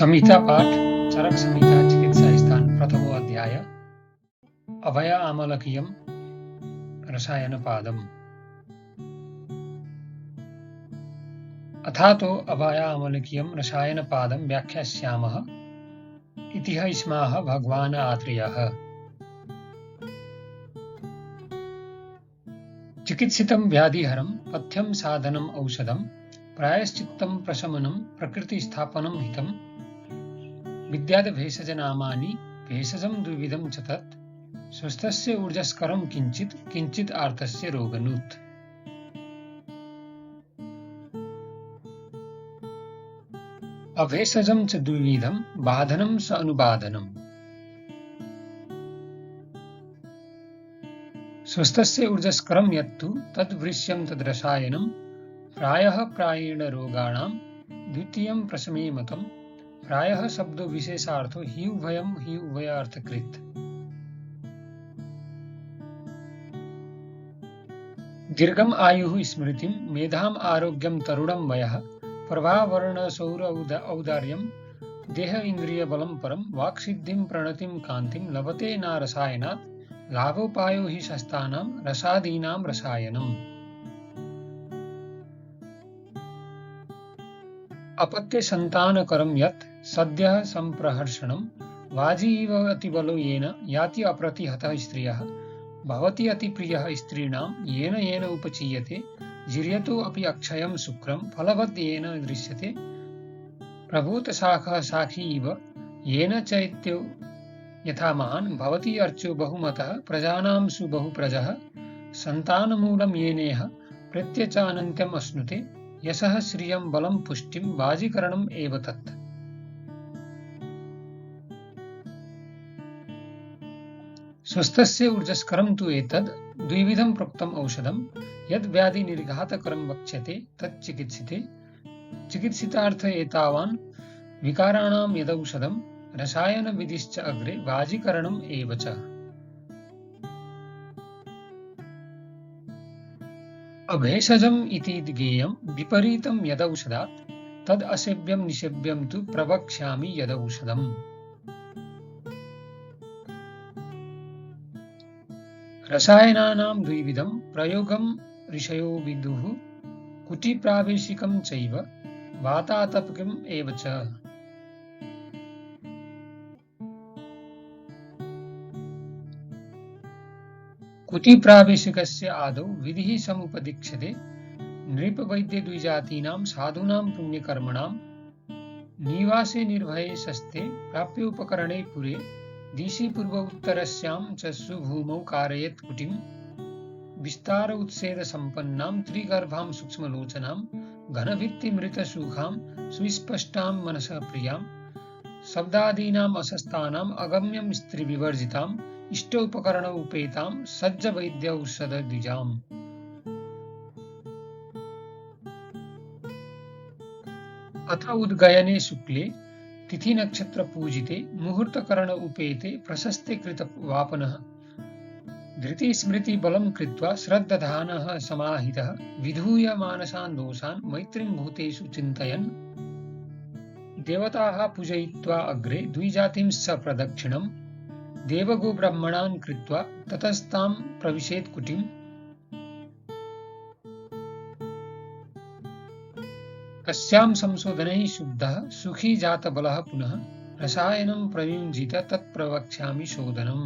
संहिता पाठ चरक संहिता चिकित्सा स्थान प्रथमो अध्याय अभय आमलकीयम रसायन पादम। अथातो अभय आमलकीयम रसायन पादम व्याख्यास्यामः इति स्माः भगवान् आत्रेयः। चिकित्सितं व्याधिहरं पथ्यं साधनं औषधं प्रायश्चित्तं प्रशमनं प्रकृतिस्थापनं हितं विद्याद भेषजनामानि भेषजं द्विविधं च तत् स्वस्थस्य ऊर्जस्करं किञ्चित् किञ्चित् आर्तस्य रोगनुत्। अभेषजं च द्विविधं बाधनं स अनुबाधनम्। स्वस्थस्य ऊर्जस्करं यत्तु तद्वृश्यं तद्रसायनं प्रायः प्रायेण रोगाणां द्वितीयं प्रशमे मतं प्रायः शब्दो विशेषार्थो हि उभयं हि उभयार्थकृत्। दीर्घम् आयुः स्मृतिं मेधाम् आरोग्यं तरुणं वयः प्रभावर्ण सौर औदार्यं देह इन्द्रिय बलं परं वाक्सिद्धिं प्रणतिं कान्तिं लभते न रसायनात् लाभोपायो हि शस्तानां रसादीनां रसायनम्। अपत्य संतानकरं यत् सद्यः संप्रहर्षणं वाजी इव अतिबलो येन याति अप्रतिहतः स्त्रियः भवति अतिप्रियः स्त्रीणां येन येन उपचीयते जीर्यतो अपि अक्षयं शुक्रं फलवद् येन दृश्यते प्रभूतशाखः साखी इव येन चैत्यो यथा महान् भवति अर्चो बहुमतः प्रजानां सुबहुप्रजः सन्तानमूलं येनेह प्रत्यचानन्त्यम् अश्नुते यशः श्रियं बलं पुष्टिं बाजीकरणम् एव तत्। स्वस्थस्य ऊर्जस्करं तु एतद् द्विविधं प्रोक्तम् औषधं यद् व्याधि निर्घातकरं वक्ष्यते तत् चिकित्सिते चिकित्सितार्थ एतावान् विकाराणां यदौषधं रसायन विधिश्च अग्रे बाजीकरणम् एव च। अभेषजम् इति ज्ञेयं विपरीतं यदौषधात् तद् असेव्यं निषेव्यं तु प्रवक्ष्यामि यदौषधम्। रसायनानां द्विविधं प्रयोगं ऋषयो विदुः कुटिप्रावेशिकं चैव वातातपकम् एव च। कुटिप्रावेशिकस्य आदौ विधिः समुपदिक्ष्यते नृपवैद्य द्विजातीनां साधूनां पुण्यकर्मणां निवासे निर्भये शस्ते प्राप्योपकरणे पुरे दिशि पूर्व उत्तरस्यां च सुभूमौ कारयेत् कुटिं विस्तार उत्सेद सम्पन्नां त्रिगर्भां सूक्ष्मलोचनां घनभित्तिमृतसूखां सुस्पष्टां मनसः प्रियां शब्दादीनाम् अशस्तानाम् अगम्यं स्त्रीविवर्जिताम् इष्टोपकरण उपेतां सज्ज वैद्य औषध द्विजाम्। अथ उद्गयने शुक्ले तिथि नक्षत्र पूजिते मुहूर्तकरण उपेते प्रशस्ते कृत वापनः धृति स्मृति बलं कृत्वा श्रद्दधानः समाहितः विधूय मानसान् दोषान् मैत्रीं भूतेषु चिन्तयन् देवताः पूजयित्वा अग्रे द्विजातिंश्च प्रदक्षिणम् देवगो ब्रह्मणान् कृत्वा ततस्तां प्रविशेत् कुटिम्। तस्यां संशोधनैः शुद्धः सुखी जातबलः पुनः रसायनं प्रयुञ्जित तत्प्रवक्ष्यामि शोधनम्।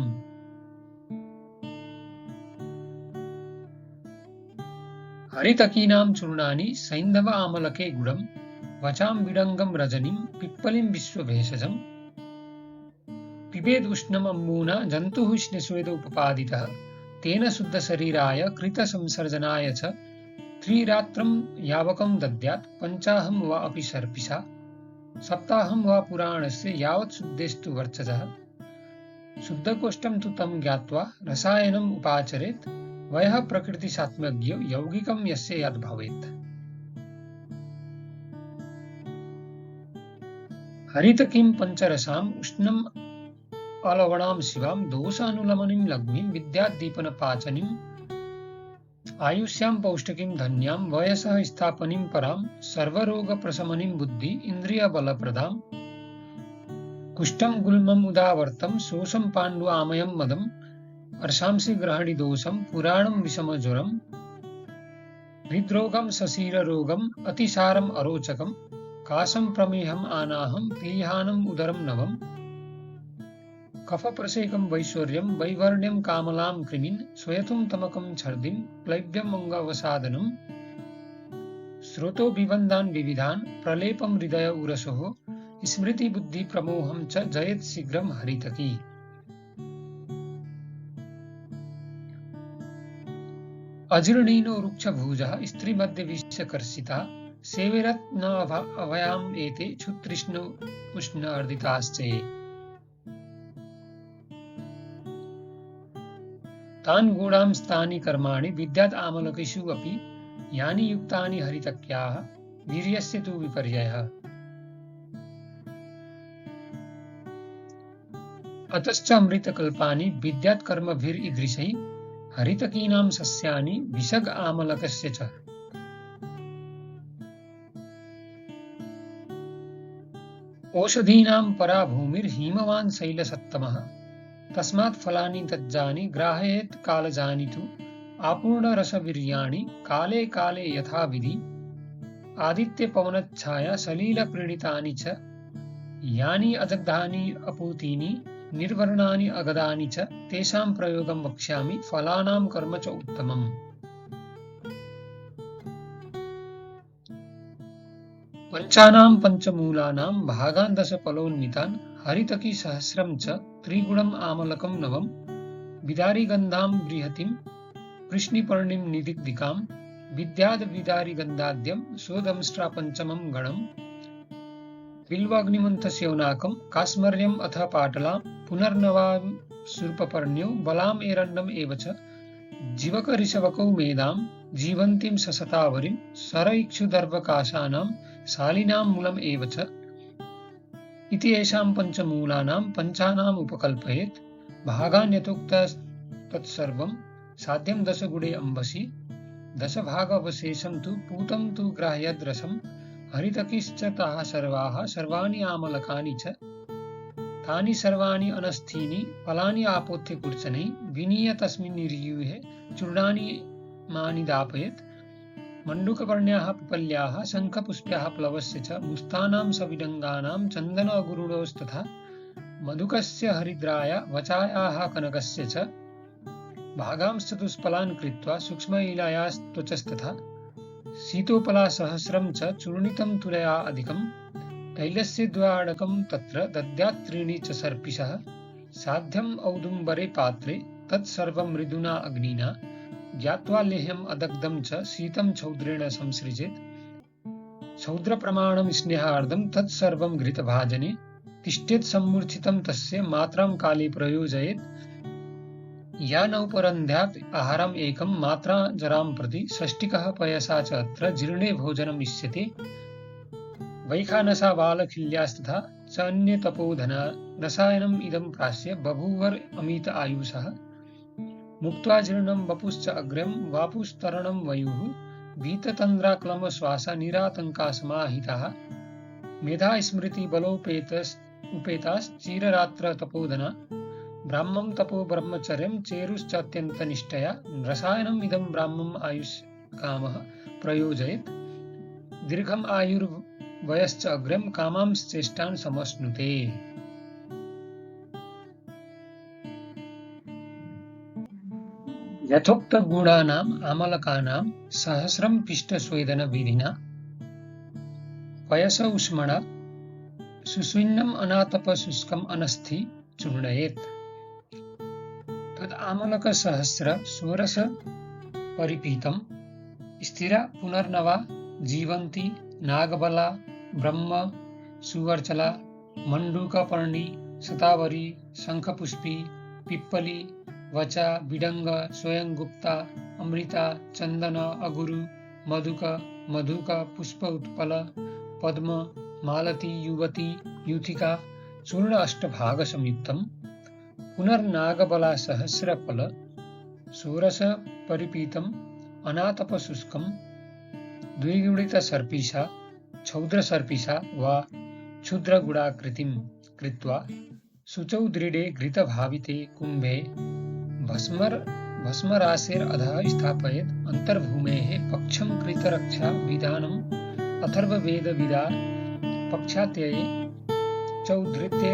हरितकीनां चूर्णानि सैन्धव आमलके गुडं वचां विडङ्गं रजनीं पिप्पलिं विश्वभेषजम् पिबेद उष्णम् अम्बूना जन्तुः स्नेस्वेद उपपादितः तेन शुद्धशरीराय कृतसंसर्जनाय च त्रिरात्रं यावकं दद्यात् पञ्चाहं वा अपि सर्पिषा सप्ताहं वा पुराणस्य यावत् शुद्धेस्तु वर्चसः शुद्धकोष्ठं तु तं ज्ञात्वा रसायनम् उपाचरेत् वयः प्रकृतिसात्मज्ञो यौगिकं यस्य यद् भवेत्। हरितकीं पञ्चरसाम् उष्णम् अलवणां शिवां दोषानुलमनीं लघ्वीं विद्याद्दीपनपाचनीं आयुष्यां पौष्टिकीं धन्यां वयसः स्थापनीं परां सर्वरोगप्रशमनीं बुद्धि इन्द्रियबलप्रदां कुष्ठं गुल्मम् उदावर्तं शोषं पाण्डु आमयं मदम् अर्शांसि ग्रहणि दोषं पुराणं विषमज्वरम् हृद्रोगं सशीररोगम् अतिसारम् अरोचकम् काशं प्रमेहम् आनाहं पीहानम् उदरं नवम् कफप्रसेकं वैश्वर्यं वैवर्ण्यं कामलां कृमिन् स्वयतुं तमकं छर्दिं क्लैब्यम् अङ्गवसादनम् श्रोतो विबन्धान् विविधान् प्रलेपं हृदय उरसोः स्मृति बुद्धि प्रमोहं च जयेत् शीघ्रं हरितकी। अजीर्णेनो रुक्षभुजः स्त्रीमध्ये विषकर्षिता सेवेरत् न अभयाम् एते क्षुतृष्णो उष्ण अर्दिताश्चे। तान् गूढांस्तानि कर्माणि विद्यात् आमलकेषु अपि यानि युक्तानि हरितक्याः वीर्यस्य तु विपर्ययः। अतश्च अमृतकल्पानि विद्यात् कर्मभिरीदृशैः हरितकीनां सस्यानि विषग आमलकस्य च। औषधीनां परा भूमिर्हिमवान् शैलसत्तमः तस्मात् फलानि तज्जानि ग्राहयेत् कालजानितु आपूर्णरसवीर्याणि काले काले यथाविधि आदित्यपवनच्छाया सलीलप्रीडितानि च यानि अजग्धानि अपूतीनि निर्वर्णानि अगदानि च तेषां प्रयोगं वक्ष्यामि फलानां कर्म च उत्तमम्। पंचानां पंचमूलानां भागान् दश फलोन्वितान् हरितकी सहस्रं च त्रिगुणम् आमलकं नवम् विदारिगन्धां बृहतीं कृष्णिपर्णिं निदिग्दिकां विद्याद् विदारिगन्धाद्यं सोदंष्ट्रा पंचमं गणम् बिल्वाग्निमन्थस्यौनाकं कास्मर्यम् अथ पाटला पुनर्नवां शूर्पपर्ण्यो बलाम् एरण्डम् एव च जीवकऋषवकौ मेधां जीवन्तीं ससतावरीं सरैक्षुदर्भकाशानां शालिनां मूलम् एव च इति येषां पञ्चमूलानां पञ्चानाम् उपकल्पयेत् भागान् यथोक्तस्तत्सर्वं साध्यं दशगुणे अम्बसि दशभागावशेषं तु पूतं तु ग्राह्यद्रसम् हरितकीश्च ताः सर्वाः सर्वाणि आमलकानि च तानि सर्वाणि अनस्थीनि फलानि आपोत्य कुर्चनै विनीय तस्मिन् निर्यूहे चूर्णानि मानि दापयेत् मण्डूकवर्ण्याः पिपल्याः शङ्खपुष्प्याः प्लवस्य च मुस्तानां सविडङ्गानां चन्दन अगुरुडोस्तथा मधुकस्य हरिद्राय वचायाः कनकस्य च भागांश्चतुष्फलान् कृत्वा सूक्ष्मैलायास्त्वचस्तथा शीतोपला सहस्रं च चूर्णितं तुलया अधिकं तैलस्य द्वाडकं तत्र दद्यात् त्रीणि च सर्पिषः साध्यम् औदुम्बरे पात्रे तत्सर्वं मृदुना अग्निना ज्ञात्वा लेह्यम् अदग्धं च शीतं छौद्रेण संसृजेत् छौद्रप्रमाणं स्नेहार्धं तत्सर्वं घृतभाजने तिष्ठेत् सम्मूर्छितं तस्य मात्रां काले प्रयोजयेत् या नौपरन्ध्यात् आहारम् एकं मात्रा जरां प्रति षष्टिकः पयसा च अत्र जीर्णे भोजनम् इष्यते वैखानसा बालखिल्यास्तथा च अन्ये तपोधना रसायनम् इदं प्रास्य बभूवर अमित आयुषः मुक्त्वा जीर्णं वपुश्च अग्र्यं वापुस्तरणं वयुः भीततन्द्राक्लम श्वासा निरातङ्का समाहिताः मेधा स्मृति बलोपेताश्चिररात्र तपोधना ब्राह्मं तपो ब्रह्मचर्यं चेरुश्चात्यन्तनिष्ठया रसायनम् इदं ब्राह्मम् आयुष्कामः प्रयोजयेत् दीर्घम् आयुर्वयश्च अग्र्यं कामांश्चेष्टान् समश्नुते। यथोक्तगुणानाम् आमलकानां सहस्रं पिष्टस्वेदनविधिना पयस उष्मणा सुस्विन्नम् अनातपशुष्कम् अनस्थि चूर्णयेत् तदामलकसहस्र षोडश परिपीतं स्थिरा पुनर्नवा जीवन्ती नागबला ब्रह्म सुवर्चला मण्डूकपर्णी शतावरी शंखपुष्पी पिप्पली वचा बिडंग स्वयंगुप्ता अमृता चंदन अगुरु मधुक मधुक पुष्प उत्पल पद्म मालती युवती यूथिका चूर्ण अष्टभाग संयुक्तम् पुनर्नागबला सहस्रफल षोडश परिपीतम् अनातपशुष्कं द्विगुणित सर्पिषा छौद्र सर्पिषा वा क्षुद्रगुडाकृतिम् कृत्वा शुचौ दृढे घृतभाविते कुम्भे भस्मराशेरधः स्थापयेत् अन्तर्भूमेः पक्षं कृतरक्षा विधानम् अथर्ववेदविदा पक्षात्यये चौधृत्य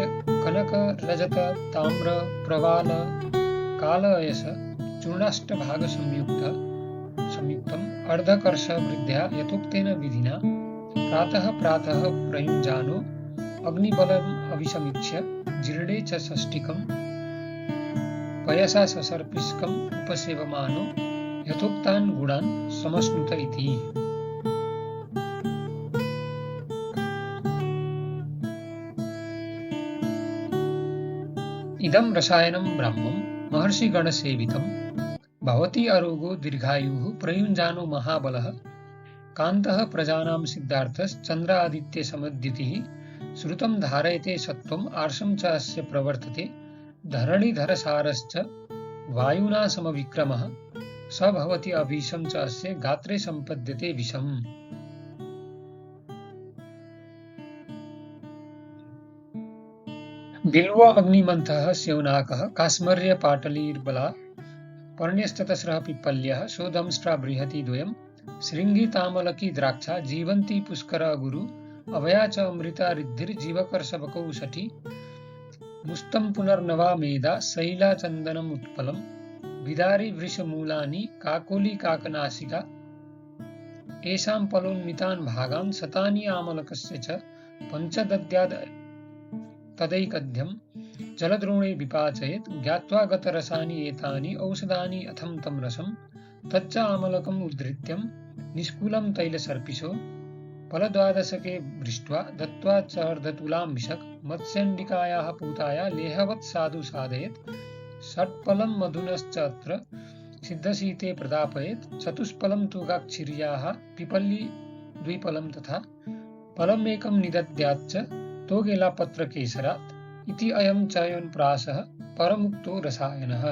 कनक रजत ताम्र प्रवाल कालयस चूर्णाष्टभाग संयुक्तम् अर्धकर्ष वृद्ध्या यथोक्तेन विधिना प्रातः प्रातः प्रयुञ्जानो अग्निबलम् अभिसमीक्ष्य जीर्णे च षष्टिकं पयसा ससर्पिष्कम् उपसेवमानो यथोक्तान् गुणान् समश्नुत इति। इदं रसायनं ब्राह्मं महर्षिगणसेवितं भवति अरोगो दीर्घायुः प्रयुञ्जानो महाबलः कान्तः प्रजानां सिद्धार्थश्चन्द्रादित्यसमद्युतिः श्रुतं धारयते सत्त्वम् आर्षं च अस्य प्रवर्तते धरणिधरसारश्च वायुना समविक्रमः स भवति अभीशं च अस्य गात्रे सम्पद्यते विषम्। बिल्व अग्निमन्थः स्यौनाकः कास्मर्यपाटलीर्बला पर्ण्यस्ततस्रः पिप्पल्यः शोधंष्ट्रा बृहती द्वयं शृङ्गी तामलकी द्राक्षा जीवन्ती पुष्कर गुरु अभया च अमृता रिद्धिर्जीवकर्षवकौ षठी मुस्तं पुनर्नवा मेधा शैला चन्दनम् उत्पलं विदारी वृषमूलानि काकोली काकनासिका एषां फलोन्मितान् भागान् शतानि आमलकस्य च पञ्चदद्याद् तदैकध्यं जलद्रोणे विपाचयेत् ज्ञात्वा गतरसानि एतानि औषधानि अथं तं रसं तच्च आमलकम् उद्धृत्यं निष्कुलं तैलसर्पिषो फलद्वादशके दृष्ट्वा दत्त्वा च अर्धतुलां मिषक् मत्स्यण्डिकायाः पूताया लेहवत् साधु साधयेत् षट्फलं मधुनश्च अत्र सिद्धशीते प्रदापयेत् चतुष्फलं तु गाक्षिर्याः पिपल्ली द्विफलं तथा फलमेकं निदद्याच्च तोगेलापत्रकेसरात् इति अयं चयनप्रासः परमुक्तो रसायनः।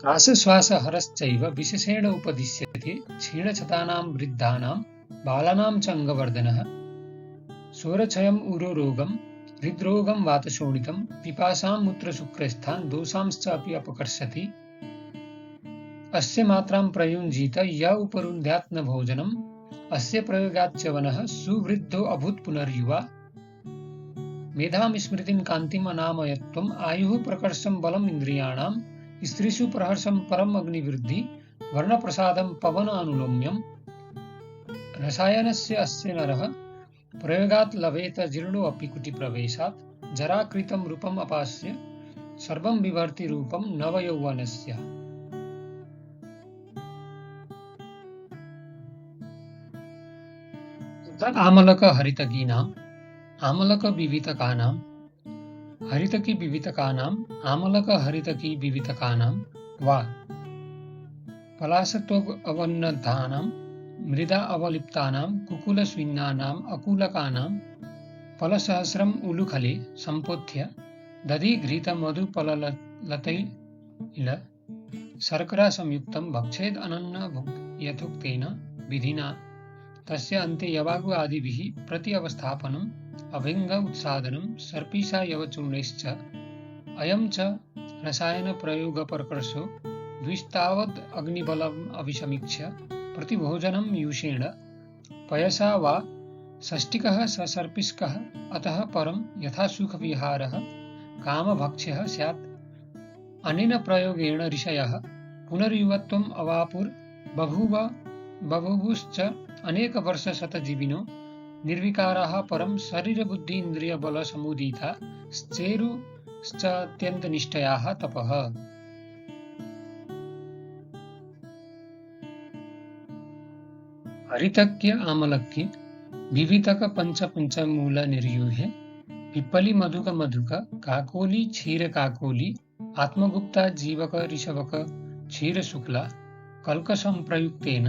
श्वासश्वासहरश्चैव विशेषेण उपदिश्यते क्षीणछतानां वृद्धानां बालानां च अङ्गवर्धनः शोरक्षयम् उरोरोगं हृद्रोगं वातशोणितं पिपासां मूत्रशुक्रस्थान् दोषांश्च अपि अपकर्षति। अस्य मात्रां प्रयुञ्जीत य उपरुन्ध्यात् न भोजनम् अस्य प्रयोगाच्यवनः सुवृद्धो अभूत् पुनर्युवा मेधां स्मृतिं कान्तिम् अनामयत्वम् आयुः प्रकर्षं बलम् इन्द्रियाणां स्त्रीषु प्रहर्षं परम् अग्निवृद्धि वर्णप्रसादं पवन अनुलोम्यम् रसायनस्य अस्य नरः प्रयोगात् लभेत जीर्णो अपि कुटिप्रवेशात् जराकृतं रूपम् अपास्य सर्वं बिभर्ति रूपं नवयौवनस्य। आमलक हरितकीनाम् आमलक विवितकानां हरितकी विवितकानाम् आमलक हरितकी विवितकानां वा पलाशत्वग अवन्नतानां मृदा अवलिप्तानां कुकुलस्विन्नानाम् अकूलकानां फलसहस्रम् उलुखले सम्पोथ्य दधि घृत मधुपललतैल शर्करा संयुक्तं भक्षेद अनन्न यथोक्तेन विधिना तस्य अन्ते यवागु आदिभिः प्रति अवस्थापनम् अभङ्ग उत्सादनं सर्पिषा यवचूर्णैश्च अयं च रसायन प्रयोग प्रकर्षो द्विस्तावद् अग्निबलम् अभिसमीक्ष्य प्रतिभोजनं यूषेण पयसा वा षष्टिकः ससर्पिष्कः अतः परं यथा सुखविहारः कामभक्ष्यः स्यात्। अनेन प्रयोगेण ऋषयः पुनर्युवत्वम् बभूवुश्च अनेक वर्ष शतजीविनो निर्विकाराः परं शरीरबुद्धि इन्द्रियबल समुदीता श्चेरुश्चात्यन्तनिष्ठयाः तपः। हरितक्य आमलक्य विवितक पंचमूल निर्यूहे पिप्पली मधुक मधुक काकोली क्षीर काकोली आत्मगुप्ता जीवक ऋषभक क्षीर शुक्ला कल्क संप्रयुक्तेन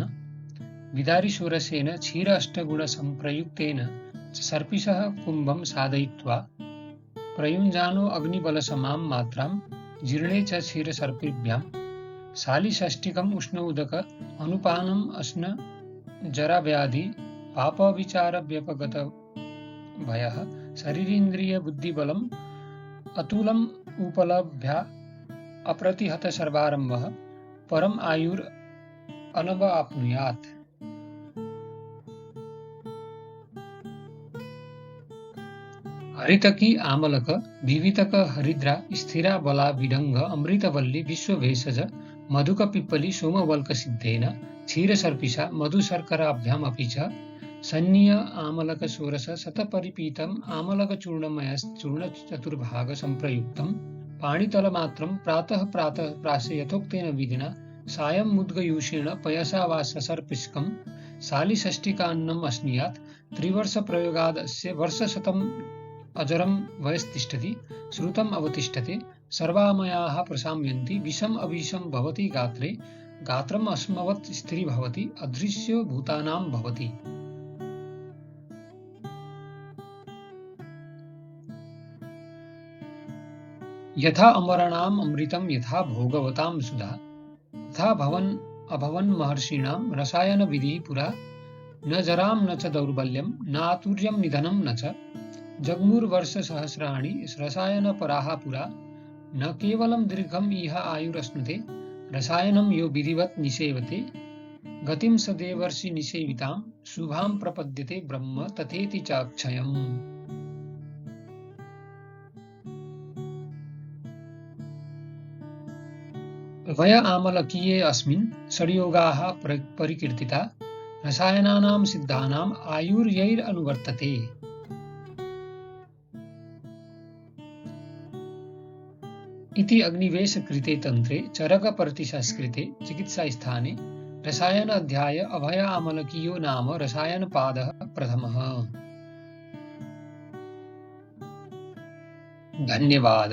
विदारिशोरसेन क्षीर अष्टगुण संप्रयुक्तेन सर्पिषः कुंभं साधयित्वा प्रयुञ्जानो अग्निबलसमां मात्रां जीर्णे च क्षीर सर्पिभ्यां शालिषष्टिकम् उष्ण उदक अनुपानम् अश्न जराव्याधि पापविचारव्यपगतभयः शरीरेन्द्रियबुद्धिबलम् अतुलम् उपलभ्य अप्रतिहतसर्वारम्भः परम् आयुरनवाप्नुयात्। हरितकी आमलक विवितक हरिद्रा स्थिरा बला विडंग अमृतवल्ली विश्वभेषज मधुक पिप्पली सोमवल्क सिद्धेन क्षीरसर्पिषा मधुशर्कराभ्याम् अपि च सन्नीय आमलक षोडश शतपरिपीतम् आमलक चूर्ण चतुर्भाग संप्रयुक्तम् पाणितलमात्रं प्रातः प्रातः प्रासे यथोक्तेन विधिना सायं मुद्गयूषेण पयसा वा ससर्पिष्कं शालिषष्टिकान्नम् अस्नुयात्। त्रिवर्षप्रयोगादस्य वर्षशतम् अजरं वयस्तिष्ठति श्रुतम् अवतिष्ठते सर्वामयाः प्रशाम्यन्ति विषम् अविषं भवति गात्रे गात्रम् अस्मवत् स्त्री भवति अदृश्यो भूतानां भवति। यथा अमराणाम् अमृतं यथा भोगवतां सुधा तथा भवन् अभवन् महर्षीणां रसायन विधिः पुरा न जरां न च दौर्बल्यं न आतुर्यं निधनं न च जग्मुर्वर्षसहस्राणि रसायनपराः पुरा न केवलं दीर्घम् इह आयुरश्नुते रसायनं यो विधिवत् निसेवते गतिं स देवर्षि निसेवितां शुभां प्रपद्यते ब्रह्म तथेति च अक्षयम्। उभय आमलकीये अस्मिन् षड्योगाः परिकीर्तिता रसायनानां सिद्धानाम् आयुर्यैरनुवर्तते। इति अग्निवेशकृते तन्त्रे चरकपर्तिसंस्कृते चिकित्सास्थाने रसायन अध्याय अभय आमलकीयो नाम रसायनपादः प्रथमः। धन्यवाद।